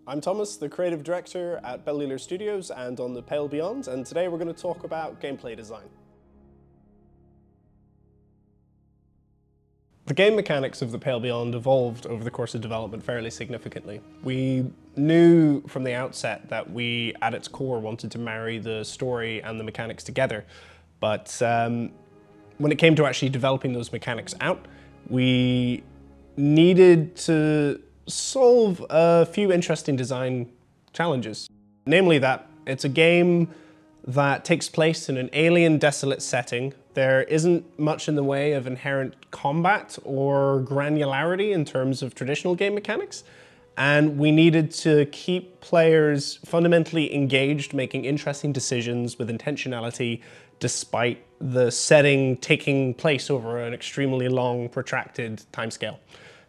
I'm Thomas, the creative director at Bellular Studios and on the Pale Beyond, and today we're going to talk about gameplay design. The game mechanics of the Pale Beyond evolved over the course of development fairly significantly. We knew from the outset that we, at its core, wanted to marry the story and the mechanics together, but when it came to actually developing those mechanics out, we needed to solve a few interesting design challenges. Namely that it's a game that takes place in an alien, desolate setting. There isn't much in the way of inherent combat or granularity in terms of traditional game mechanics, and we needed to keep players fundamentally engaged, making interesting decisions with intentionality, despite the setting taking place over an extremely long, protracted timescale.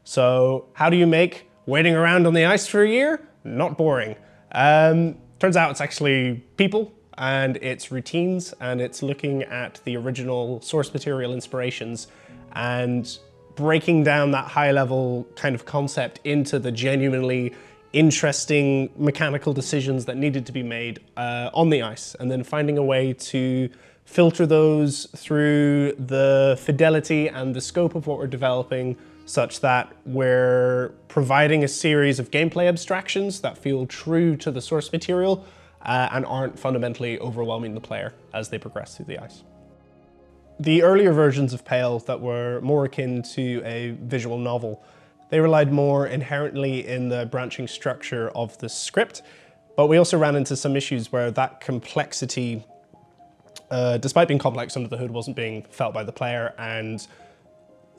So how do you make waiting around on the ice for a year not boring? Turns out it's actually people, and it's routines, and it's looking at the original source material inspirations and breaking down that high-level kind of concept into the genuinely interesting mechanical decisions that needed to be made on the ice, and then finding a way to filter those through the fidelity and the scope of what we're developing, such that we're providing a series of gameplay abstractions that feel true to the source material and aren't fundamentally overwhelming the player as they progress through the ice. The earlier versions of Pale that were more akin to a visual novel, they relied more inherently in the branching structure of the script, but we also ran into some issues where that complexity, despite being complex under the hood, wasn't being felt by the player, and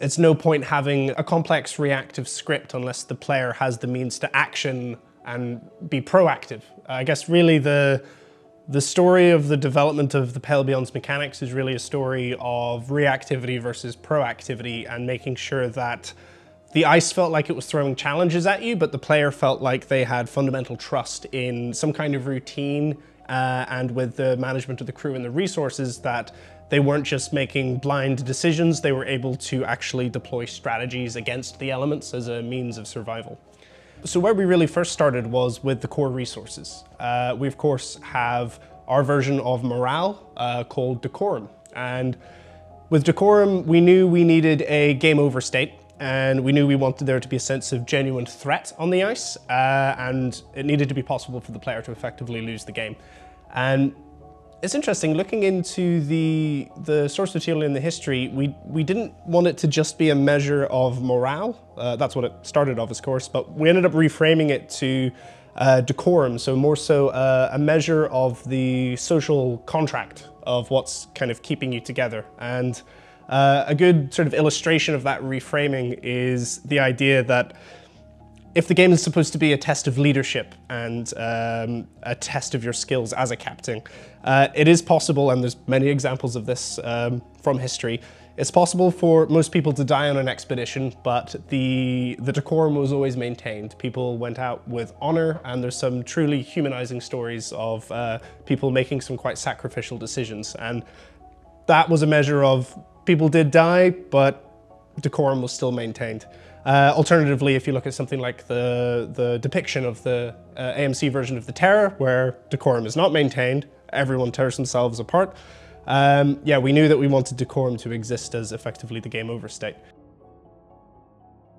it's no point having a complex reactive script unless the player has the means to action and be proactive. I guess really the story of the development of the Pale Beyond's mechanics is really a story of reactivity versus proactivity, and making sure that the ice felt like it was throwing challenges at you, but the player felt like they had fundamental trust in some kind of routine and with the management of the crew and the resources, that they weren't just making blind decisions, they were able to actually deploy strategies against the elements as a means of survival. So where we really first started was with the core resources. We of course have our version of morale called decorum. And with decorum, we knew we needed a game over state, and we knew we wanted there to be a sense of genuine threat on the ice, and it needed to be possible for the player to effectively lose the game. And it's interesting, looking into the source material in the history, we didn't want it to just be a measure of morale. That's what it started off, of course, but we ended up reframing it to decorum, so more so a measure of the social contract of what's kind of keeping you together. And a good sort of illustration of that reframing is the idea that if the game is supposed to be a test of leadership and a test of your skills as a captain, it is possible, and there's many examples of this from history, it's possible for most people to die on an expedition, but the decorum was always maintained. People went out with honor, and there's some truly humanizing stories of people making some quite sacrificial decisions. And that was a measure of people did die, but decorum was still maintained. Alternatively, if you look at something like the depiction of the AMC version of the Terror, where decorum is not maintained, everyone tears themselves apart. Yeah, we knew that we wanted decorum to exist as effectively the game over state.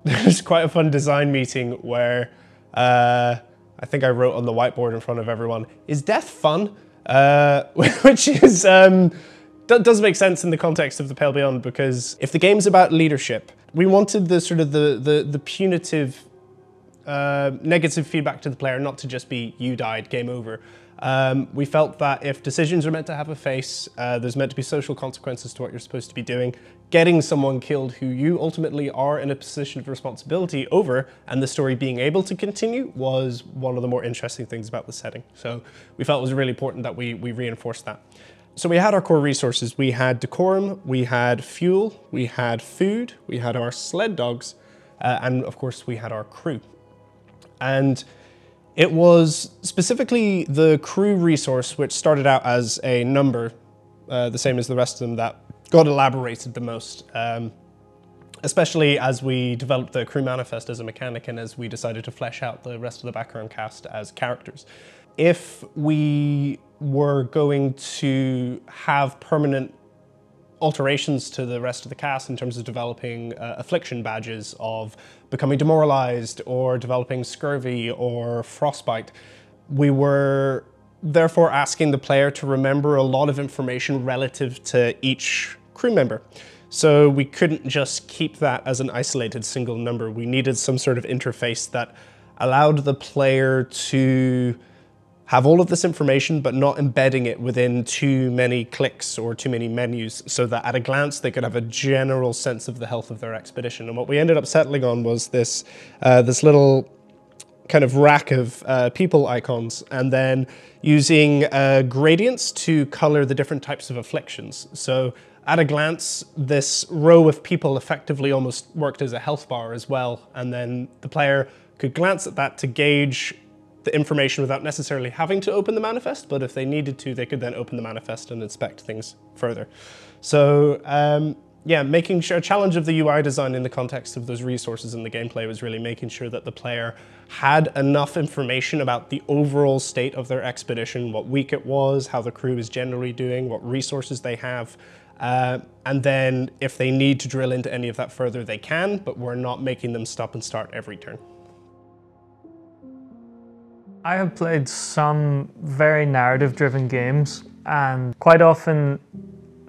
There's quite a fun design meeting where I think I wrote on the whiteboard in front of everyone, "Is death fun?" Which is does make sense in the context of the Pale Beyond, because if the game's about leadership, we wanted the sort of the punitive negative feedback to the player not to just be "you died, game over." We felt that if decisions are meant to have a face, there's meant to be social consequences to what you're supposed to be doing. Getting someone killed who you ultimately are in a position of responsibility over, and the story being able to continue, was one of the more interesting things about the setting. So we felt it was really important that we reinforced that. So we had our core resources. We had decorum, we had fuel, we had food, we had our sled dogs, and of course we had our crew. And it was specifically the crew resource, which started out as a number, the same as the rest of them, that got elaborated the most. especially as we developed the crew manifest as a mechanic and as we decided to flesh out the rest of the background cast as characters. If we were going to have permanent alterations to the rest of the cast in terms of developing affliction badges of becoming demoralized or developing scurvy or frostbite, we were therefore asking the player to remember a lot of information relative to each crew member. So we couldn't just keep that as an isolated single number. We needed some sort of interface that allowed the player to have all of this information, but not embedding it within too many clicks or too many menus, so that at a glance they could have a general sense of the health of their expedition. And what we ended up settling on was this little kind of rack of people icons, and then using gradients to color the different types of afflictions. So at a glance, this row of people effectively almost worked as a health bar as well, and then the player could glance at that to gauge the information without necessarily having to open the manifest, but if they needed to, they could then open the manifest and inspect things further. So yeah, making sure, a challenge of the UI design in the context of those resources in the gameplay was really making sure that the player had enough information about the overall state of their expedition, what week it was, how the crew is generally doing, what resources they have, and then if they need to drill into any of that further, they can, but we're not making them stop and start every turn. I have played some very narrative-driven games, and quite often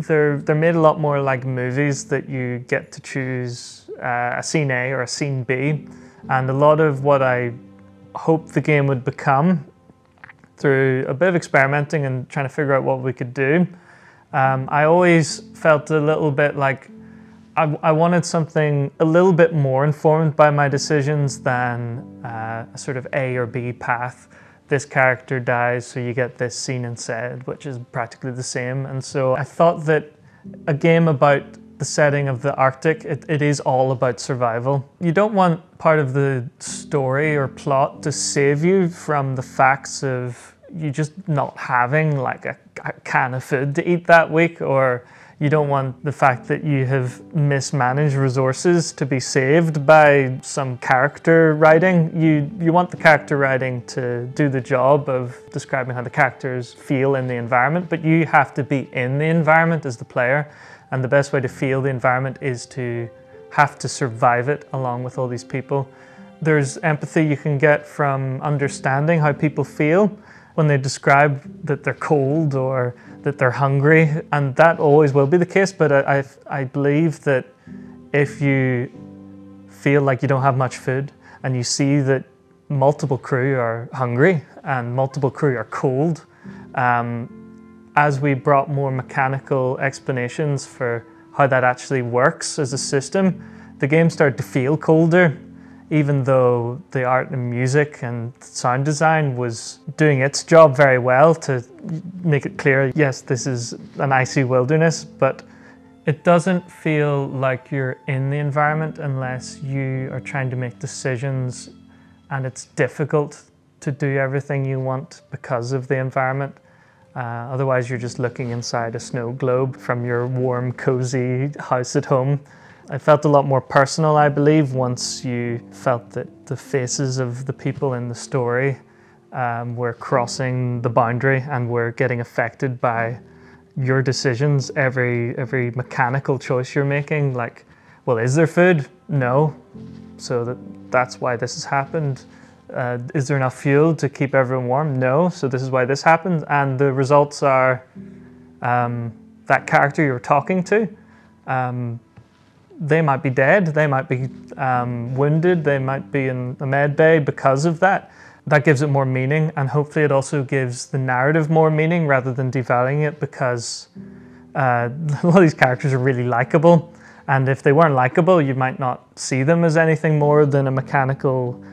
they're made a lot more like movies, that you get to choose a scene A or a scene B, and a lot of what I hoped the game would become through a bit of experimenting and trying to figure out what we could do, I always felt a little bit like I wanted something a little bit more informed by my decisions than a sort of A or B path. This character dies, so you get this scene instead, which is practically the same. And so I thought that a game about the setting of the Arctic, it is all about survival. You don't want part of the story or plot to save you from the facts of you just not having like a can of food to eat that week, or you don't want the fact that you have mismanaged resources to be saved by some character writing. You want the character writing to do the job of describing how the characters feel in the environment, but you have to be in the environment as the player. And the best way to feel the environment is to have to survive it along with all these people. There's empathy you can get from understanding how people feel when they describe that they're cold or that they're hungry, and that always will be the case, but I believe that if you feel like you don't have much food and you see that multiple crew are hungry and multiple crew are cold, as we brought more mechanical explanations for how that actually works as a system, the game started to feel colder, even though the art and music and sound design was doing its job very well to make it clear, yes, this is an icy wilderness, but it doesn't feel like you're in the environment unless you are trying to make decisions and it's difficult to do everything you want because of the environment. Otherwise, you're just looking inside a snow globe from your warm, cozy house at home. I felt a lot more personal, I believe, once you felt that the faces of the people in the story were crossing the boundary and were getting affected by your decisions, every mechanical choice you're making. Like, well, is there food? No. So that's why this has happened. Is there enough fuel to keep everyone warm? No. So this is why this happened. And the results are that character you're talking to, they might be dead, they might be wounded, they might be in a med bay because of that. That gives it more meaning, and hopefully it also gives the narrative more meaning rather than devaluing it, because a lot of these characters are really likable, and if they weren't likable, you might not see them as anything more than a mechanical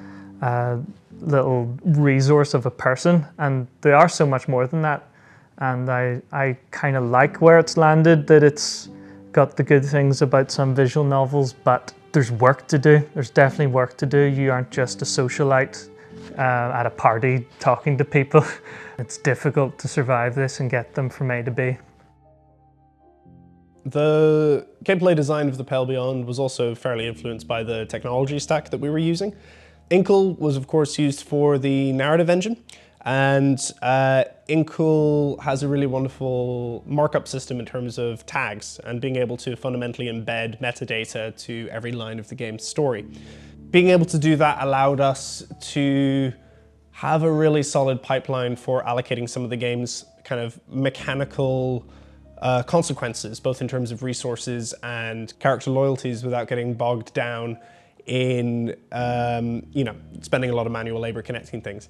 little resource of a person, and they are so much more than that. And I kind of like where it's landed, that it's got the good things about some visual novels, but there's work to do. There's definitely work to do. You aren't just a socialite at a party talking to people. It's difficult to survive this and get them from A to B. The gameplay design of the Pale Beyond was also fairly influenced by the technology stack that we were using. Inkle was of course used for the narrative engine, and Inkle has a really wonderful markup system in terms of tags and being able to fundamentally embed metadata to every line of the game's story. Being able to do that allowed us to have a really solid pipeline for allocating some of the game's kind of mechanical consequences, both in terms of resources and character loyalties, without getting bogged down in spending a lot of manual labor connecting things.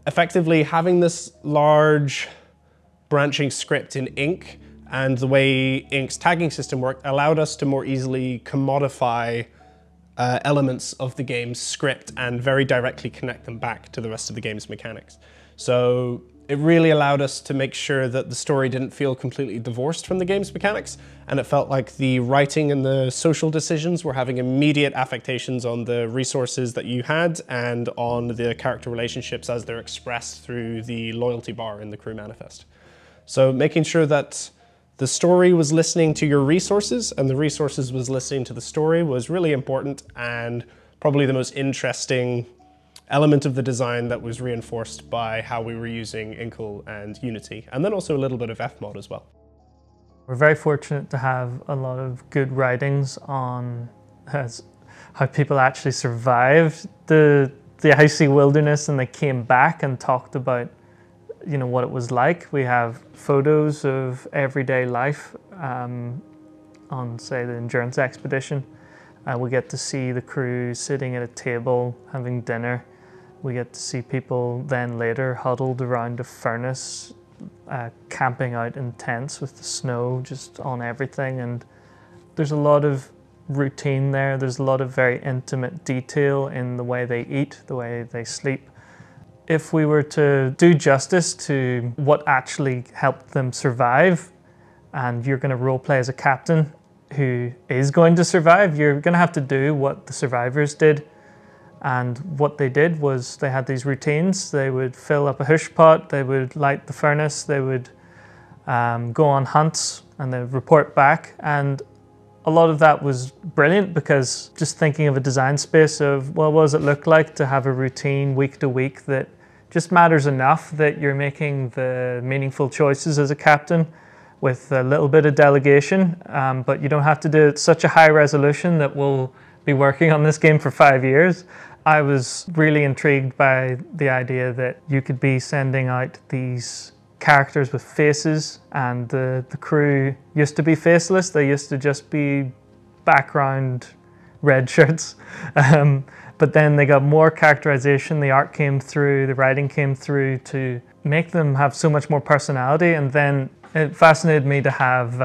Effectively, having this large branching script in Ink and the way Ink's tagging system worked allowed us to more easily commodify elements of the game's script and very directly connect them back to the rest of the game's mechanics. So it really allowed us to make sure that the story didn't feel completely divorced from the game's mechanics, and it felt like the writing and the social decisions were having immediate affectations on the resources that you had and on the character relationships as they're expressed through the loyalty bar in the crew manifest. So making sure that the story was listening to your resources and the resources was listening to the story was really important, and probably the most interesting element of the design that was reinforced by how we were using Inkle and Unity, and then also a little bit of Fmod as well. We're very fortunate to have a lot of good writings on how people actually survived the icy wilderness, and they came back and talked about what it was like. We have photos of everyday life on, say, the endurance expedition. We get to see the crew sitting at a table having dinner. We get to see people then later huddled around a furnace, camping out in tents with the snow just on everything. And there's a lot of routine there. There's a lot of very intimate detail in the way they eat, the way they sleep. If we were to do justice to what actually helped them survive, and you're going to roleplay as a captain who is going to survive, you're going to have to do what the survivors did. And what they did was they had these routines. They would fill up a hush pot, they would light the furnace, they would go on hunts, and they would report back. And a lot of that was brilliant, because just thinking of a design space of, well, what does it look like to have a routine week to week that just matters enough that you're making the meaningful choices as a captain with a little bit of delegation, but you don't have to do it such a high resolution that we'll be working on this game for 5 years. I was really intrigued by the idea that you could be sending out these characters with faces, and the crew used to be faceless. They used to just be background red shirts. But then they got more characterization, the art came through, the writing came through to make them have so much more personality. And then it fascinated me to have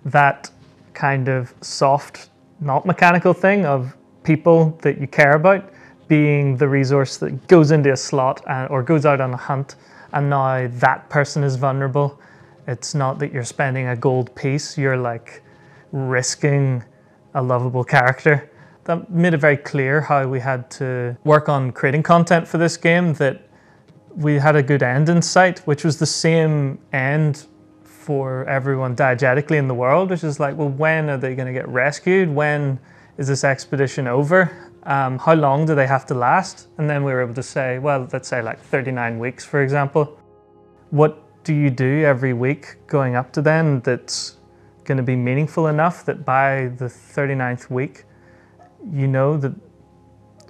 that kind of soft, not mechanical thing of people that you care about being the resource that goes into a slot or goes out on a hunt, and now that person is vulnerable. It's not that you're spending a gold piece, you're like risking a lovable character. That made it very clear how we had to work on creating content for this game, that we had a good end in sight, which was the same end for everyone diegetically in the world, which is like, well, when are they going to get rescued? When is this expedition over? How long do they have to last? And then we were able to say, well, let's say like 39 weeks, for example. What do you do every week going up to then that's going to be meaningful enough that by the 39th week, you know that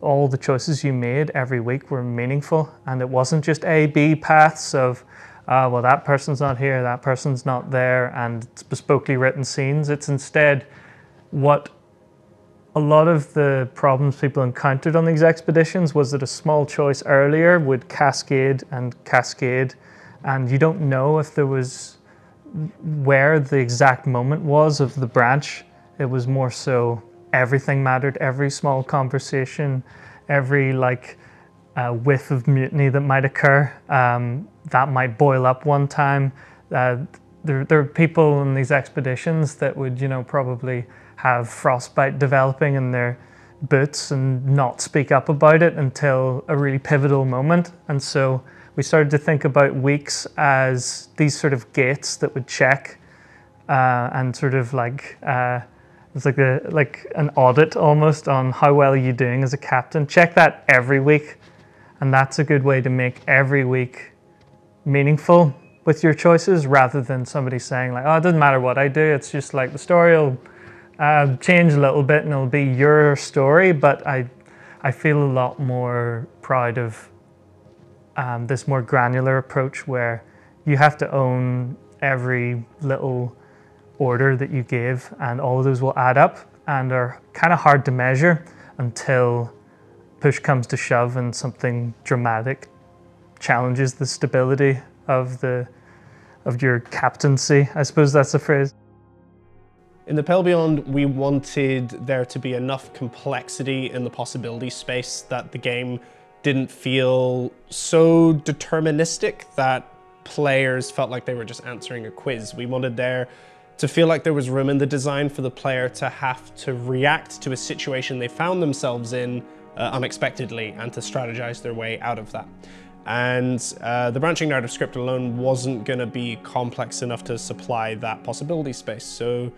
all the choices you made every week were meaningful, and it wasn't just A-B paths of, well, that person's not here, that person's not there, and it's bespokely written scenes. It's instead what a lot of the problems people encountered on these expeditions was that a small choice earlier would cascade and cascade, and you don't know if there was where the exact moment was of the branch. It was more so everything mattered, every small conversation, every whiff of mutiny that might occur, that might boil up one time. There are people in these expeditions that would, probably have frostbite developing in their boots and not speak up about it until a really pivotal moment. And so we started to think about weeks as these sort of gates that would check and sort of like it's like an audit almost on how well are you doing as a captain. Check that every week, and that's a good way to make every week meaningful with your choices, rather than somebody saying like, oh, it doesn't matter what I do, it's just like the story will change a little bit and it'll be your story. But I feel a lot more proud of this more granular approach where you have to own every little order that you give, and all of those will add up and are kind of hard to measure until push comes to shove and something dramatic challenges the stability of your captaincy. I suppose that's the phrase. In the Pale Beyond, we wanted there to be enough complexity in the possibility space that the game didn't feel so deterministic that players felt like they were just answering a quiz. We wanted there to feel like there was room in the design for the player to have to react to a situation they found themselves in unexpectedly and to strategize their way out of that. And the branching narrative script alone wasn't going to be complex enough to supply that possibility space. So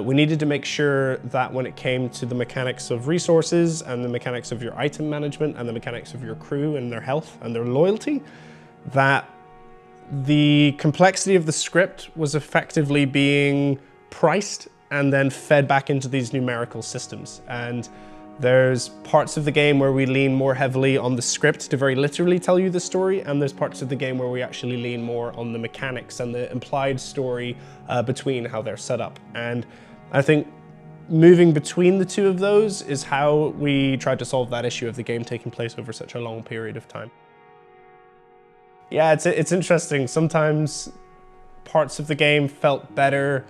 we needed to make sure that when it came to the mechanics of resources and the mechanics of your item management and the mechanics of your crew and their health and their loyalty, that the complexity of the script was effectively being priced and then fed back into these numerical systems. And there's parts of the game where we lean more heavily on the script to very literally tell you the story, and there's parts of the game where we actually lean more on the mechanics and the implied story between how they're set up. And I think moving between the two of those is how we tried to solve that issue of the game taking place over such a long period of time. Yeah, it's interesting. Sometimes parts of the game felt better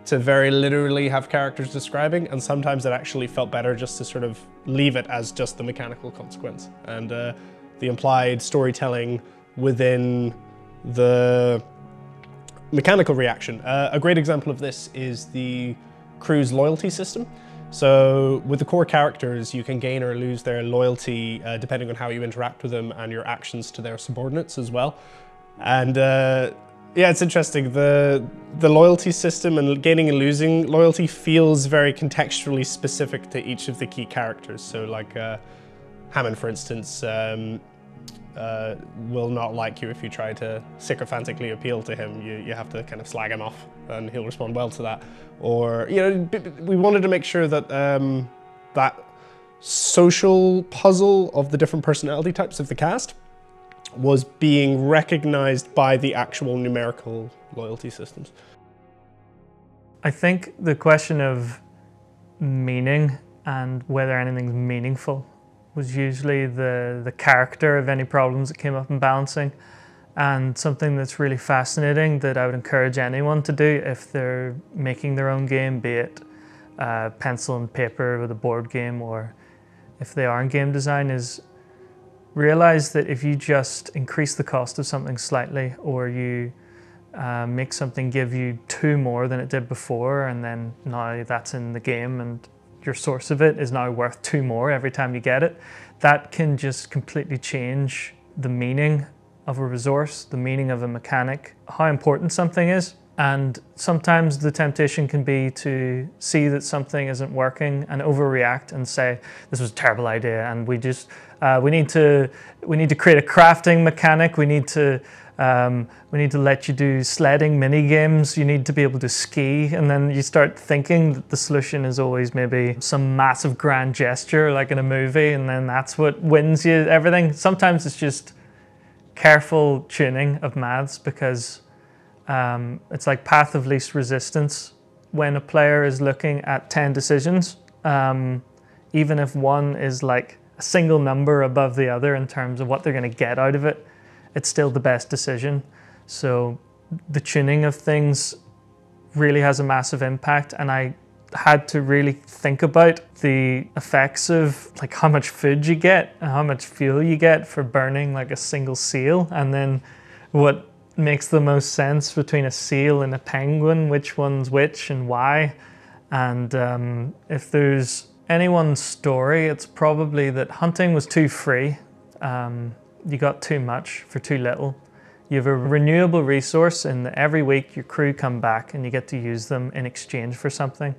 to very literally have characters describing, and sometimes it actually felt better just to sort of leave it as just the mechanical consequence and the implied storytelling within the mechanical reaction. A great example of this is the crew's loyalty system. So with the core characters, you can gain or lose their loyalty depending on how you interact with them and your actions to their subordinates as well. And yeah, it's interesting. The loyalty system and gaining and losing loyalty feels very contextually specific to each of the key characters. So like Hammond, for instance, will not like you if you try to sycophantically appeal to him. You have to kind of slag him off and he'll respond well to that. Or, you know, we wanted to make sure that that social puzzle of the different personality types of the cast was being recognized by the actual numerical loyalty systems. I think the question of meaning and whether anything's meaningful was usually the character of any problems that came up in balancing, and something that's really fascinating that I would encourage anyone to do if they're making their own game, be it pencil and paper with a board game, or if they are in game design, is realize that if you just increase the cost of something slightly, or you make something give you 2 more than it did before, and then now that's in the game and your source of it is now worth 2 more every time you get it, that can just completely change the meaning of a resource, the meaning of a mechanic, how important something is. And sometimes the temptation can be to see that something isn't working and overreact and say, this was a terrible idea, and we need to create a crafting mechanic, we need to let you do sledding mini games, you need to be able to ski, and then you start thinking that the solution is always maybe some massive grand gesture like in a movie, and then that's what wins you everything. Sometimes it's just careful tuning of maths, because it's like path of least resistance. When a player is looking at 10 decisions, even if one is like a single number above the other in terms of what they're going to get out of it, it's still the best decision. So the tuning of things really has a massive impact, and I had to really think about the effects of like how much food you get and how much fuel you get for burning like a single seal, and then what makes the most sense between a seal and a penguin, which one's which and why. And if there's anyone's story, it's probably that hunting was too free. You got too much for too little. You have a renewable resource, and every week your crew come back and you get to use them in exchange for something.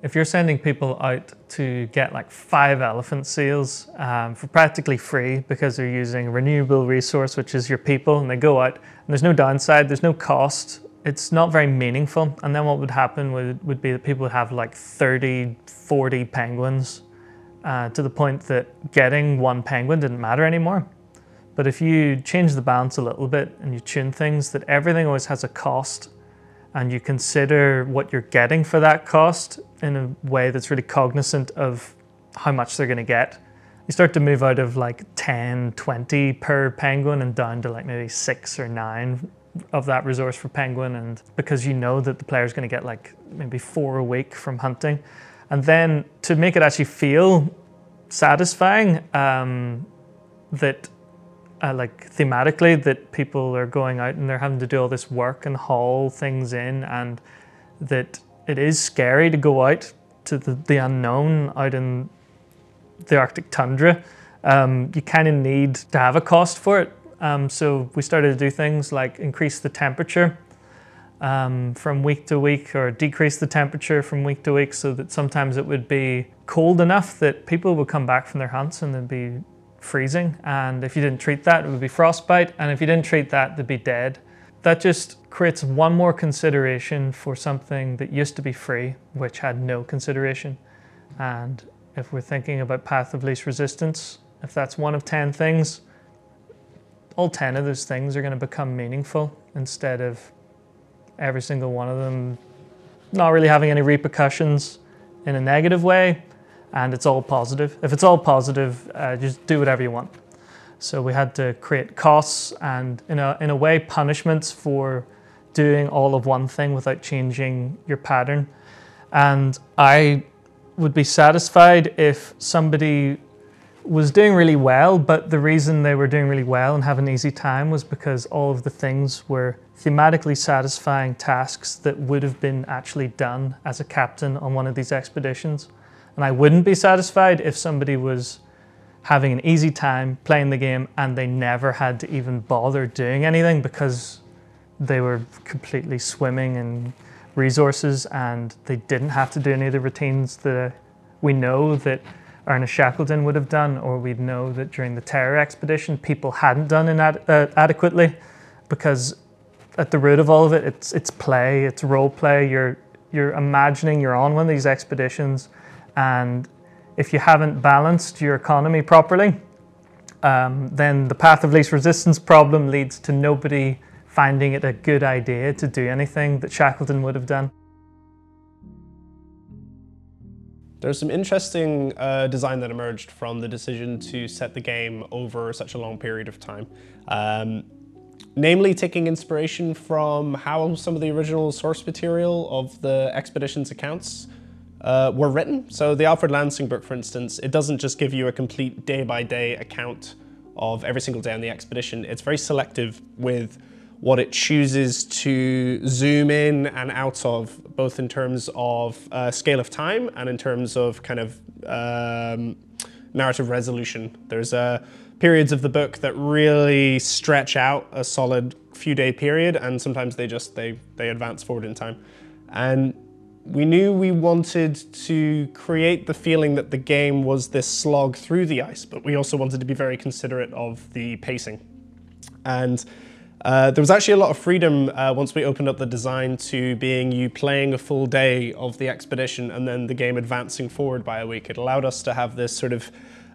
If you're sending people out to get like 5 elephant seals for practically free because they're using a renewable resource, which is your people, and they go out and there's no downside, there's no cost, it's not very meaningful. And then what would happen would be that people would have like 30, 40 penguins to the point that getting 1 penguin didn't matter anymore. But if you change the balance a little bit and you tune things, that everything always has a cost, and you consider what you're getting for that cost in a way that's really cognizant of how much they're gonna get, you start to move out of like 10, 20 per penguin and down to like maybe 6 or 9 of that resource for penguin. And because you know that the player's gonna get like maybe 4 a week from hunting. And then to make it actually feel satisfying, that like thematically, that people are going out and they're having to do all this work and haul things in, and that it is scary to go out to the unknown out in the Arctic tundra. You kind of need to have a cost for it. So we started to do things like increase the temperature from week to week, or decrease the temperature from week to week, so that sometimes it would be cold enough that people would come back from their hunts and they'd be freezing, and if you didn't treat that, it would be frostbite, and if you didn't treat that, they'd be dead. That just creates one more consideration for something that used to be free, which had no consideration. And if we're thinking about path of least resistance, if that's one of 10 things, all 10 of those things are going to become meaningful, instead of every single one of them not really having any repercussions in a negative way, and it's all positive. If it's all positive, just do whatever you want. So we had to create costs and, in a way, punishments for doing all of one thing without changing your pattern. And I would be satisfied if somebody was doing really well, but the reason they were doing really well and having an easy time was because all of the things were thematically satisfying tasks that would have been actually done as a captain on one of these expeditions. And I wouldn't be satisfied if somebody was having an easy time playing the game and they never had to even bother doing anything because they were completely swimming in resources and they didn't have to do any of the routines that we know that Ernest Shackleton would have done, or we'd know that during the Terror expedition people hadn't done adequately, because at the root of all of it, it's play, it's role play. You're imagining you're on one of these expeditions, and if you haven't balanced your economy properly, then the path of least resistance problem leads to nobody finding it a good idea to do anything that Shackleton would have done. There's some interesting design that emerged from the decision to set the game over such a long period of time. Namely, taking inspiration from how some of the original source material of the expedition's accounts were written. So the Alfred Lansing book, for instance, it doesn't just give you a complete day-by-day account of every single day on the expedition. It's very selective with what it chooses to zoom in and out of, both in terms of scale of time and in terms of kind of narrative resolution. There's periods of the book that really stretch out a solid few-day period, and sometimes they advance forward in time. And we knew we wanted to create the feeling that the game was this slog through the ice, but we also wanted to be very considerate of the pacing. And there was actually a lot of freedom once we opened up the design to being you playing a full day of the expedition and then the game advancing forward by a week. It allowed us to have this sort of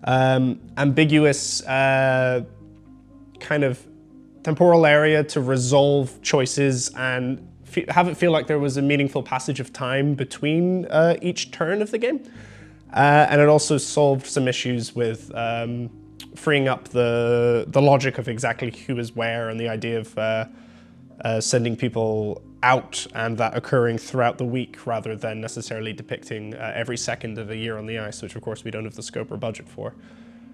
ambiguous kind of temporal area to resolve choices and have it feel like there was a meaningful passage of time between each turn of the game. And it also solved some issues with freeing up the logic of exactly who is where, and the idea of sending people out and that occurring throughout the week rather than necessarily depicting every second of a year on the ice, which of course we don't have the scope or budget for.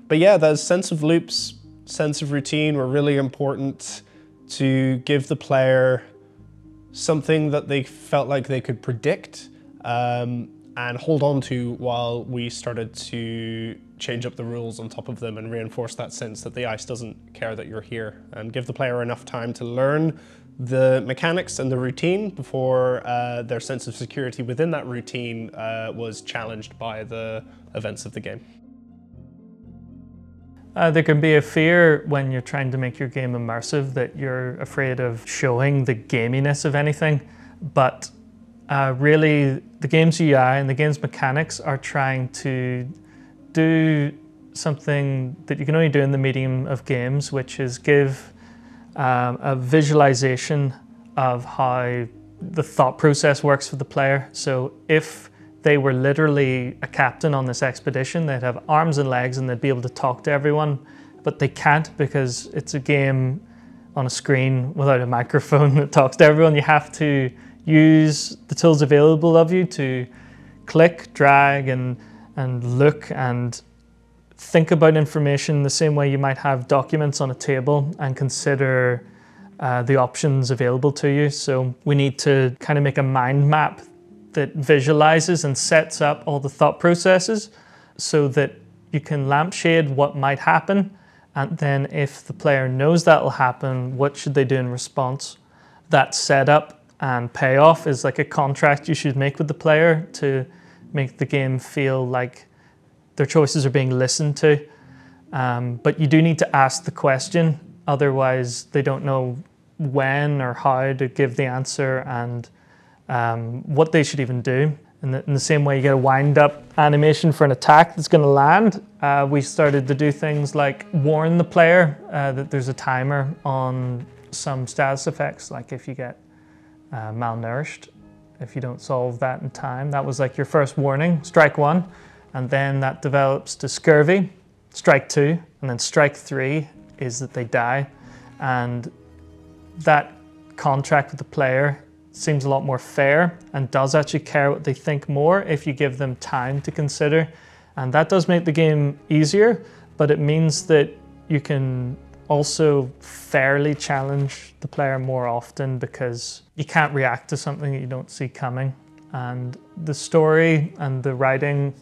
But yeah, the sense of loops, sense of routine were really important to give the player something that they felt like they could predict, and hold on to while we started to change up the rules on top of them and reinforce that sense that the ice doesn't care that you're here, and give the player enough time to learn the mechanics and the routine before their sense of security within that routine was challenged by the events of the game. There can be a fear when you're trying to make your game immersive that you're afraid of showing the gaminess of anything, but really the game's UI and the game's mechanics are trying to do something that you can only do in the medium of games, which is give a visualization of how the thought process works for the player. So if they were literally a captain on this expedition, they'd have arms and legs and they'd be able to talk to everyone, but they can't because it's a game on a screen without a microphone that talks to everyone. You have to use the tools available of you to click, drag, and look and think about information the same way you might have documents on a table and consider the options available to you. So we need to kind of make a mind map that visualizes and sets up all the thought processes so that you can lampshade what might happen, and then if the player knows that will happen, what should they do in response? That setup and payoff is like a contract you should make with the player to make the game feel like their choices are being listened to. But you do need to ask the question, otherwise they don't know when or how to give the answer and what they should even do. In the same way you get a wind-up animation for an attack that's going to land, we started to do things like warn the player that there's a timer on some status effects, like if you get malnourished, if you don't solve that in time. That was like your first warning, strike 1, and then that develops to scurvy, strike 2, and then strike 3 is that they die. And that contract with the player seems a lot more fair and does actually care what they think more if you give them time to consider. And that does make the game easier, but it means that you can also fairly challenge the player more often because you can't react to something that you don't see coming. And the story and the writing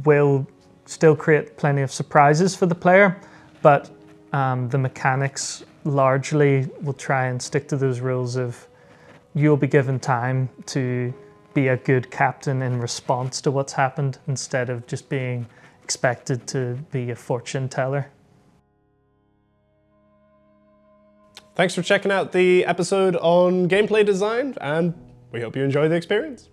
will still create plenty of surprises for the player, but the mechanics largely will try and stick to those rules of you'll be given time to be a good captain in response to what's happened instead of just being expected to be a fortune teller. Thanks for checking out the episode on gameplay design, and we hope you enjoy the experience.